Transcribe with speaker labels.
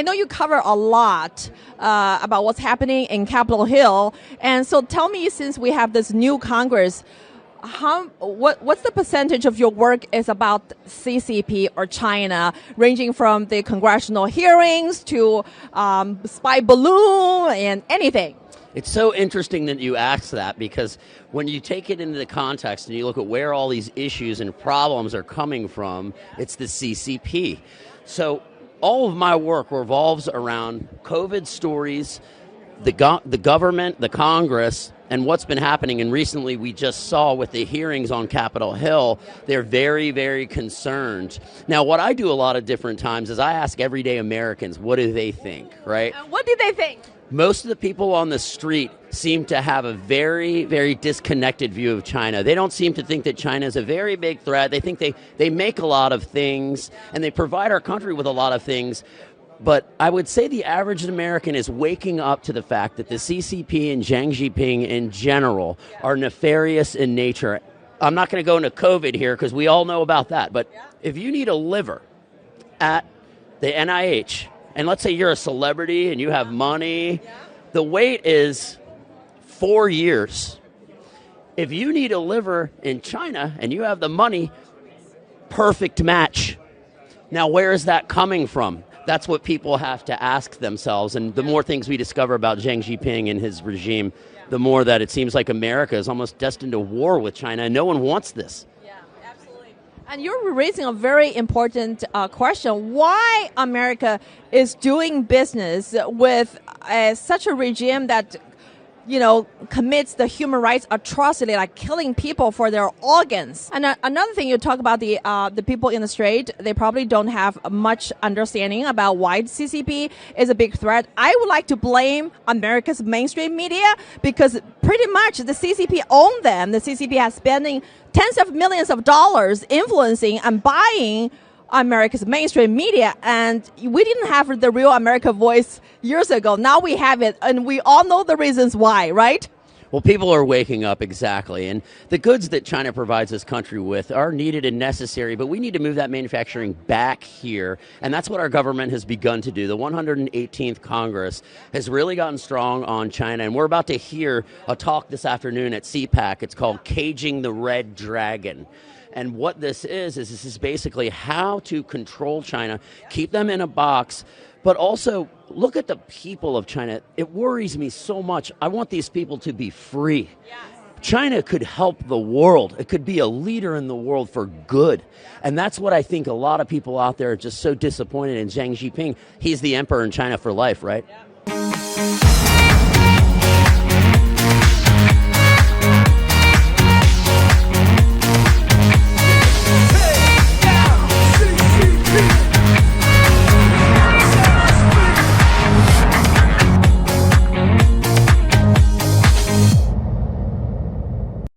Speaker 1: I know you cover a lot about what's happening in Capitol Hill. And so tell me, since we have this new Congress, what's the percentage of your work is about CCP or China, ranging from the congressional hearings to spy balloon and anything?
Speaker 2: It's so interesting that you asked that, because when you take it into the context and you look at where all these issues and problems are coming from, it's the CCP. So all of my work revolves around COVID stories, the government, the Congress, and what's been happening. And recently we just saw with the hearings on Capitol Hill, they're very, very concerned. Now, what I do a lot of different times is I ask everyday Americans, what do they think, right?
Speaker 1: What do they think?
Speaker 2: Most of the people on the street seem to have a very, very disconnected view of China. They don't seem to think that China is a very big threat. They think they make a lot of things, and they provide our country with a lot of things. But I would say the average American is waking up to the fact that the CCP and Xi Jinping in general are nefarious in nature. I'm not going to go into COVID here because we all know about that. But if you need a liver at the NIH, and let's say you're a celebrity and you have money, the wait is 4 years. If you need a liver in China and you have the money, perfect match. Now, where is that coming from? That's what people have to ask themselves. And the more things we discover about Xi Jinping and his regime, the more that it seems like America is almost destined to war with China, and no one wants this.
Speaker 1: And you're raising a very important question. Why America is doing business with such a regime that, commits the human rights atrocity, like killing people for their organs. And another thing, you talk about the people in the street, they probably don't have much understanding about why the CCP is a big threat. I would like to blame America's mainstream media, because pretty much the CCP own them. The CCP has spending tens of millions of dollars influencing and buying America's mainstream media, and we didn't have the real America voice years ago. Now we have it, and we all know the reasons why, right?
Speaker 2: Well, people are waking up, exactly. And the goods that China provides this country with are needed and necessary, but we need to move that manufacturing back here. And that's what our government has begun to do. The 118th Congress has really gotten strong on China. And we're about to hear a talk this afternoon at CPAC. It's called Caging the Red Dragon. And what this is basically how to control China, keep them in a box, but also look at the people of China. It worries me so much. I want these people to be free. Yes. China could help the world. It could be a leader in the world for good. And that's what I think a lot of people out there are just so disappointed in Xi Jinping. He's the emperor in China for life, right?
Speaker 1: Yeah.